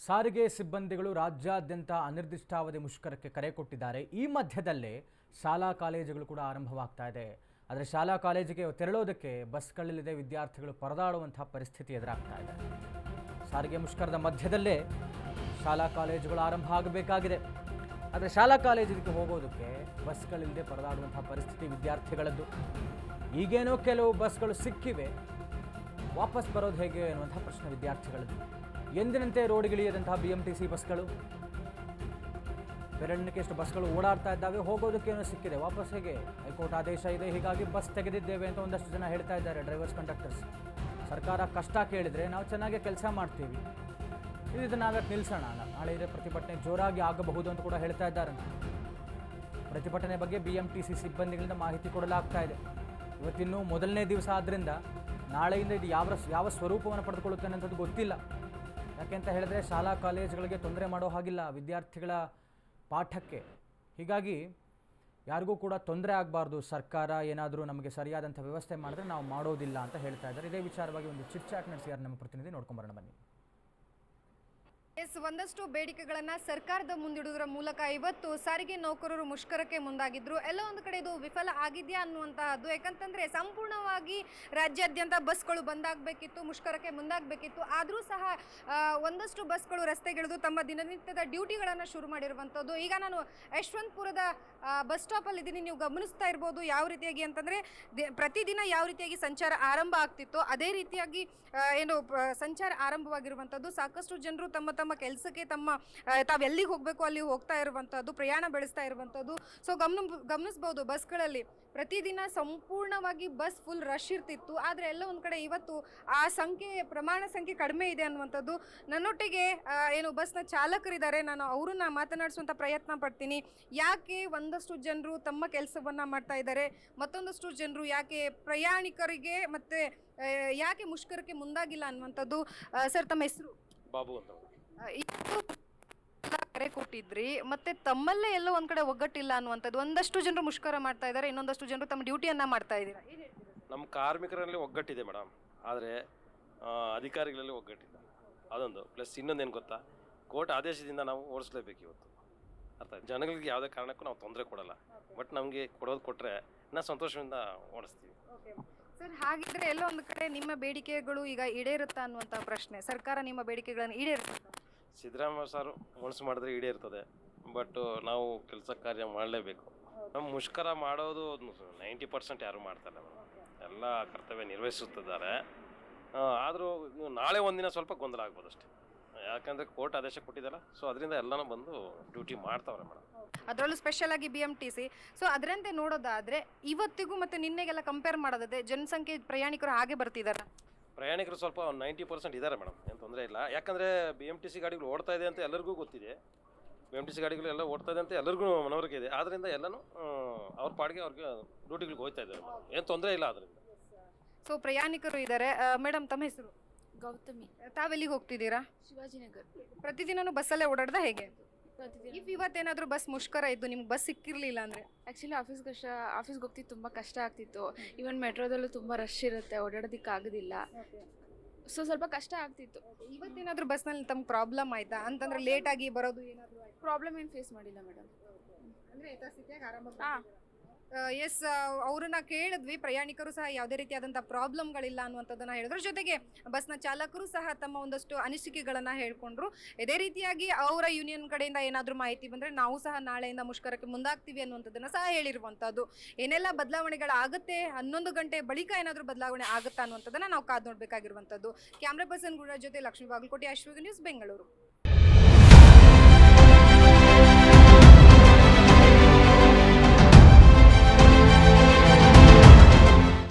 ಸಾರಿಗೆ ಸಿಬ್ಬಂದಿಗಳು ರಾಜ್ಯಾದ್ಯಂತ ಅನಿರ್ದಿಷ್ಟಾವಧಿ ಮುಷ್ಕರಕ್ಕೆ ಕರೆ ಕೊಟ್ಟಿದ್ದಾರೆ. ಈ ಮಧ್ಯದಲ್ಲೇ ಶಾಲಾ ಕಾಲೇಜುಗಳು ಕೂಡ ಆರಂಭವಾಗ್ತಾ ಇದೆ. ಆದರೆ ಶಾಲಾ ಕಾಲೇಜಿಗೆ ತೆರಳೋದಕ್ಕೆ ಬಸ್ಗಳಿಲ್ಲದೆ ವಿದ್ಯಾರ್ಥಿಗಳು ಪರದಾಡುವಂತಹ ಪರಿಸ್ಥಿತಿ ಎದುರಾಗ್ತಾ ಇದೆ. ಸಾರಿಗೆ ಮುಷ್ಕರದ ಮಧ್ಯದಲ್ಲೇ ಶಾಲಾ ಕಾಲೇಜುಗಳು ಆರಂಭ ಆಗಬೇಕಾಗಿದೆ. ಆದರೆ ಶಾಲಾ ಕಾಲೇಜಿಗೆ ಹೋಗೋದಕ್ಕೆ ಬಸ್ಗಳಿಲ್ಲದೆ ಪರದಾಡುವಂತಹ ಪರಿಸ್ಥಿತಿ ವಿದ್ಯಾರ್ಥಿಗಳದ್ದು. ಈಗೇನೋ ಕೆಲವು ಬಸ್ಗಳು ಸಿಕ್ಕಿವೆ, ವಾಪಸ್ ಬರೋದು ಹೇಗೆ ಅನ್ನುವಂಥ ಪ್ರಶ್ನೆ ವಿದ್ಯಾರ್ಥಿಗಳದ್ದು. ಎಂದಿನಂತೆ ರೋಡ್ಗಿಳಿಯದಂತಹ BMTC ಬಸ್ಗಳು, ಬೆರಳಿನಕ್ಕೆಷ್ಟು ಬಸ್ಗಳು ಓಡಾಡ್ತಾ ಇದ್ದಾವೆ. ಹೋಗೋದಕ್ಕೇನೋ ಸಿಕ್ಕಿದೆ, ವಾಪಸ್ ಹೇಗೆ? ಹೈಕೋರ್ಟ್ ಆದೇಶ ಇದೆ, ಹೀಗಾಗಿ ಬಸ್ ತೆಗೆದಿದ್ದೇವೆ ಅಂತ ಒಂದಷ್ಟು ಜನ ಹೇಳ್ತಾ ಇದ್ದಾರೆ. Drivers, conductors. ಸರ್ಕಾರ ಕಷ್ಟ ಕೇಳಿದರೆ ನಾವು ಚೆನ್ನಾಗಿ ಕೆಲಸ ಮಾಡ್ತೀವಿ, ಇದನ್ನು ನಾವ್ಯಾಕೆ ನಿಲ್ಲಿಸೋಣ, ನಾಳೆ ಇದೆ ಪ್ರತಿಭಟನೆ ಜೋರಾಗಿ ಆಗಬಹುದು ಅಂತ ಕೂಡ ಹೇಳ್ತಾ ಇದ್ದಾರೆ. ಪ್ರತಿಭಟನೆ ಬಗ್ಗೆ BMTC ಸಿಬ್ಬಂದಿಗಳಿಂದ ಮಾಹಿತಿ ಕೊಡಲಾಗ್ತಾ ಇದೆ. ಇವತ್ತಿನ್ನೂ ಮೊದಲನೇ ದಿವಸ ಆದ್ದರಿಂದ ನಾಳೆಯಿಂದ ಇದು ಯಾವ ಸ್ವರೂಪವನ್ನು ಪಡೆದುಕೊಳ್ಳುತ್ತೆ ಅನ್ನೋಂಥದ್ದು ಗೊತ್ತಿಲ್ಲ. ಯಾಕೆಂತ ಹೇಳಿದ್ರೆ ಶಾಲಾ ಕಾಲೇಜುಗಳಿಗೆ ತೊಂದರೆ ಮಾಡೋ ಹಾಗಿಲ್ಲ ವಿದ್ಯಾರ್ಥಿಗಳ ಪಾಠಕ್ಕೆ. ಹೀಗಾಗಿ ಯಾರಿಗೂ ಕೂಡ ತೊಂದರೆ ಆಗಬಾರ್ದು, ಸರ್ಕಾರ ಏನಾದರೂ ನಮಗೆ ಸರಿಯಾದಂಥ ವ್ಯವಸ್ಥೆ ಮಾಡಿದ್ರೆ ನಾವು ಮಾಡೋದಿಲ್ಲ ಅಂತ ಹೇಳ್ತಾ ಇದ್ದಾರೆ. ಇದೇ ವಿಚಾರವಾಗಿ ಒಂದು ಚಿಟ್ ಚಾಟ್ ನಡೆಸಿದ್ದಾರೆ ನಮ್ಮ ಪ್ರತಿನಿಧಿ, ನೋಡ್ಕೊಂಬರೋಣ ಬನ್ನಿ. ಒಂದಷ್ಟು ಬೇಡಿಕೆಗಳನ್ನು ಸರ್ಕಾರದ ಮುಂದಿಡುವುದರ ಮೂಲಕ ಇವತ್ತು ಸಾರಿಗೆ ನೌಕರರು ಮುಷ್ಕರಕ್ಕೆ ಮುಂದಾಗಿದ್ರು. ಎಲ್ಲ ಒಂದು ಕಡೆ ಇದು ವಿಫಲ ಆಗಿದೆಯಾ ಅನ್ನುವಂತಹದ್ದು. ಯಾಕಂತಂದ್ರೆ ಸಂಪೂರ್ಣವಾಗಿ ರಾಜ್ಯಾದ್ಯಂತ ಬಸ್ಗಳು ಬಂದಾಗಬೇಕಿತ್ತು, ಮುಷ್ಕರಕ್ಕೆ ಮುಂದಾಗಬೇಕಿತ್ತು. ಆದರೂ ಸಹ ಒಂದಷ್ಟು ಬಸ್ಗಳು ರಸ್ತೆಗಿಳಿದು ತಮ್ಮ ದಿನನಿತ್ಯದ ಡ್ಯೂಟಿಗಳನ್ನು ಶುರು ಮಾಡಿರುವಂಥದ್ದು. ಈಗ ನಾನು ಯಶವಂತಪುರದ ಬಸ್ ಸ್ಟಾಪಲ್ಲಿ ಇದ್ದೀನಿ. ನೀವು ಗಮನಿಸ್ತಾ ಇರ್ಬೋದು ಯಾವ ರೀತಿಯಾಗಿ ಅಂತಂದರೆ ಪ್ರತಿದಿನ ಯಾವ ರೀತಿಯಾಗಿ ಸಂಚಾರ ಆರಂಭ ಆಗ್ತಿತ್ತು ಅದೇ ರೀತಿಯಾಗಿ ಸಂಚಾರ ಆರಂಭವಾಗಿರುವಂಥದ್ದು. ಸಾಕಷ್ಟು ಜನರು ತಮ್ಮ ಕೆಲಸಕ್ಕೆ ತಾವೆಲ್ಲಿಗೆ ಹೋಗಬೇಕು ಅಲ್ಲಿ ಹೋಗ್ತಾ ಇರುವಂಥದ್ದು, ಪ್ರಯಾಣ ಬೆಳೆಸ್ತಾ ಇರುವಂಥದ್ದು. ಸೊ ಗಮನಿಸ್ಬೋದು ಬಸ್ಗಳಲ್ಲಿ ಪ್ರತಿದಿನ ಸಂಪೂರ್ಣವಾಗಿ ಬಸ್ ಫುಲ್ ರಶ್ ಇರ್ತಿತ್ತು. ಆದರೆ ಎಲ್ಲ ಒಂದು ಕಡೆ ಇವತ್ತು ಆ ಪ್ರಮಾಣ ಸಂಖ್ಯೆ ಕಡಿಮೆ ಇದೆ ಅನ್ನುವಂಥದ್ದು. ನನ್ನೊಟ್ಟಿಗೆ ಬಸ್ನ ಚಾಲಕರಿದ್ದಾರೆ, ನಾನು ಅವ್ರನ್ನ ಮಾತನಾಡಿಸುವಂಥ ಪ್ರಯತ್ನ ಪಡ್ತೀನಿ. ಯಾಕೆ ಒಂದಷ್ಟು ಜನರು ತಮ್ಮ ಕೆಲಸವನ್ನು ಮಾಡ್ತಾ ಇದ್ದಾರೆ, ಮತ್ತೊಂದಷ್ಟು ಜನರು ಯಾಕೆ ಪ್ರಯಾಣಿಕರಿಗೆ ಮತ್ತೆ ಯಾಕೆ ಮುಷ್ಕರಕ್ಕೆ ಮುಂದಾಗಿಲ್ಲ ಅನ್ನುವಂಥದ್ದು. ಸರ್, ತಮ್ಮ ಹೆಸರು? ಬಾಬು ಅಂತ. ಕರೆ ಕೊಟ್ಟಿದ್ರಿ, ಮತ್ತೆ ತಮ್ಮಲ್ಲೇ ಎಲ್ಲೋ ಒಂದ್ ಕಡೆ ಒಗ್ಗಟ್ಟಿಲ್ಲ ಅನ್ನುವಂಥದ್ದು. ಒಂದಷ್ಟು ಜನರು ಮುಷ್ಕರ ಮಾಡ್ತಾ ಇದ್ದಾರೆ, ಇನ್ನೊಂದಷ್ಟು ಜನರು ತಮ್ಮ ಡ್ಯೂಟಿಯನ್ನ ಮಾಡ್ತಾ ಇದ್ದೀರಾ. ನಮ್ಮ ಕಾರ್ಮಿಕರಲ್ಲಿ ಒಗ್ಗಟ್ಟಿದೆ ಮೇಡಮ್, ಆದರೆ ಅಧಿಕಾರಿಗಳಲ್ಲಿ ಒಗ್ಗಟ್ಟಿಲ್ಲ. ಅದೊಂದು ಪ್ಲಸ್ ಇನ್ನೊಂದೇನು ಗೊತ್ತಾ, ಕೋರ್ಟ್ ಆದೇಶದಿಂದ ನಾವು ಓಡಿಸ್ಲೇಬೇಕು ಇವತ್ತು. ಅರ್ಥ, ಜನಗಳಿಗೆ ಯಾವುದೇ ಕಾರಣಕ್ಕೂ ನಾವು ತೊಂದರೆ ಕೊಡಲ್ಲ, ಬಟ್ ನಮಗೆ ಕೊಟ್ಟರೆ ನಾವು ಸಂತೋಷದಿಂದ ಓಡಿಸ್ತೀವಿ. ಸರ್, ಹಾಗಿದ್ರೆ ಎಲ್ಲೋ ಒಂದು ಕಡೆ ನಿಮ್ಮ ಬೇಡಿಕೆಗಳು ಈಗ ಈಡೇರುತ್ತಾ ಅನ್ನುವಂಥ ಪ್ರಶ್ನೆ. ಸರ್ಕಾರ ನಿಮ್ಮ ಬೇಡಿಕೆಗಳನ್ನು ಈಡೇರುತ್ತೆ? ಸಿದ್ದರಾಮಯ್ಯ ಸರ್ ಮನಸ್ಸು ಮಾಡಿದ್ರೆ ಈಡೇರ್ತದೆ, ಬಟ್ ನಾವು ಕೆಲಸ ಕಾರ್ಯ ಮಾಡಲೇಬೇಕು. ನಮ್ಮ ಮುಷ್ಕರ ಮಾಡೋದು 90% ಯಾರು ಮಾಡ್ತಾರೆ, ಎಲ್ಲ ಕರ್ತವ್ಯ ನಿರ್ವಹಿಸುತ್ತಿದ್ದಾರೆ. ಆದರೂ ನಾಳೆ ಒಂದಿನ ಸ್ವಲ್ಪ ಗೊಂದಲ ಆಗ್ಬೋದು ಅಷ್ಟೇ, ಯಾಕಂದರೆ ಕೋರ್ಟ್ ಆದೇಶ ಕೊಟ್ಟಿದ್ದಲ್ಲ. ಸೊ ಅದರಿಂದ ಎಲ್ಲನೂ ಬಂದು ಡ್ಯೂಟಿ ಮಾಡ್ತಾವ್ರೆ ಮೇಡಮ್, ಅದರಲ್ಲೂ ಸ್ಪೆಷಲ್ ಆಗಿ BMTC. ಸೊ ಅದರಂತೆ ನೋಡೋದಾದರೆ ಇವತ್ತಿಗೂ ಮತ್ತು ನಿನ್ನೆಗೆಲ್ಲ ಕಂಪೇರ್ ಮಾಡೋದಾದ್ರೆ ಜನಸಂಖ್ಯೆ ಪ್ರಯಾಣಿಕರು ಹಾಗೆ ಬರ್ತಿದ್ದಾರೆ. ಪ್ರಯಾಣಿಕರು ಸ್ವಲ್ಪ 90% ಇದ್ದಾರೆ ಮೇಡಮ್, ಏನು ತೊಂದರೆ ಇಲ್ಲ. ಯಾಕಂದರೆ BMTC ಗಾಡಿಗಳು ಓಡ್ತಾ ಇದೆ ಅಂತ ಎಲ್ಲರಿಗೂ ಗೊತ್ತಿದೆ, BMTC ಗಾಡಿಗಳು ಎಲ್ಲ ಓಡ್ತಾ ಇದೆ ಅಂತ ಎಲ್ಲರಿಗೂ ಮನವರಿಕೆ ಇದೆ. ಆದ್ದರಿಂದ ಎಲ್ಲನೂ ಅವ್ರ ಪಾಡಿಗೆ ಅವ್ರಿಗೆ ಡ್ಯೂಟಿಗಳಿಗೆ ಹೋಗ್ತಾ ಇದ್ದಾರೆ, ಏನು ತೊಂದರೆ ಇಲ್ಲ ಅದರಿಂದ. ಸೊ ಪ್ರಯಾಣಿಕರು ಇದ್ದಾರೆ. ಮೇಡಮ್, ತಮ್ಮ ಹೆಸರು? ಗೌತಮಿ. ತಾವೆಲ್ಲಿಗೆ ಹೋಗ್ತಿದ್ದೀರಾ? ಶಿವಾಜಿನಗರ್. ಪ್ರತಿದಿನನೂ ಬಸ್ಸಲ್ಲೇ ಓಡಾಡ್ದ ಹೇಗೆ? ಇವತ್ತೇನಾದರೂ ಬಸ್ ಮುಷ್ಕರ ಇದ್ದು ನಿಮ್ಗೆ ಬಸ್ ಸಿಕ್ಕಿರಲಿಲ್ಲ ಅಂದರೆ? ಆ್ಯಕ್ಚುಲಿ ಆಫೀಸ್ಗೆ ಹೋಗ್ತಿದ್ದು ತುಂಬ ಕಷ್ಟ ಆಗ್ತಿತ್ತು. ಈವನ್ ಮೆಟ್ರೋದಲ್ಲೂ ತುಂಬ ರಶ್ ಇರುತ್ತೆ, ಓಡಾಡೋದಕ್ಕೆ ಆಗೋದಿಲ್ಲ. ಸೊ ಸ್ವಲ್ಪ ಕಷ್ಟ ಆಗ್ತಿತ್ತು. ಇವತ್ತೇನಾದರೂ ಬಸ್ನಲ್ಲಿ ತಮ್ಗೆ ಪ್ರಾಬ್ಲಮ್ ಆಯಿತಾ ಅಂತಂದರೆ ಲೇಟಾಗಿ ಬರೋದು ಏನಾದರೂ? ಪ್ರಾಬ್ಲಮ್ ಏನು ಫೇಸ್ ಮಾಡಿಲ್ಲ ಮೇಡಮ್. ಅಂದರೆ ಯಥಾಸ್ಥಿತಿಯಾಗಿ ಆರಾಮ. ಎಸ್, ಅವ್ರನ್ನ ಕೇಳಿದ್ವಿ. ಪ್ರಯಾಣಿಕರು ಸಹ ಯಾವುದೇ ರೀತಿಯಾದಂಥ ಪ್ರಾಬ್ಲಮ್ಗಳಿಲ್ಲ ಅನ್ನುವಂಥದ್ದನ್ನ ಹೇಳಿದ್ರು. ಜೊತೆಗೆ ಬಸ್ನ ಚಾಲಕರು ಸಹ ತಮ್ಮ ಒಂದಷ್ಟು ಅನಿಸಿಕೆಗಳನ್ನು ಹೇಳ್ಕೊಂಡ್ರು. ಇದೇ ರೀತಿಯಾಗಿ ಅವರ ಯೂನಿಯನ್ ಕಡೆಯಿಂದ ಏನಾದರೂ ಮಾಹಿತಿ ಬಂದರೆ ನಾವು ಸಹ ನಾಳೆಯಿಂದ ಮುಷ್ಕರಕ್ಕೆ ಮುಂದಾಗ್ತೀವಿ ಅನ್ನುವಂಥದ್ದನ್ನು ಸಹ ಹೇಳಿರುವಂಥದ್ದು. ಏನೆಲ್ಲ ಬದಲಾವಣೆಗಳಾಗುತ್ತೆ, 11 ಗಂಟೆ ಬಳಿಕ ಏನಾದರೂ ಬದಲಾವಣೆ ಆಗುತ್ತಾ ಅನ್ನುವಂಥದ್ದನ್ನು ನಾವು ಕಾದು ನೋಡಬೇಕಾಗಿರುವಂಥದ್ದು. ಕ್ಯಾಮ್ರಾ ಪರ್ಸನ್ ಗುರುರಾಜ್ ಜೊತೆ ಲಕ್ಷ್ಮೀ ಬಾಗಲಕೋಟೆ, ಅಶ್ವಿಕ ನ್ಯೂಸ್, ಬೆಂಗಳೂರು.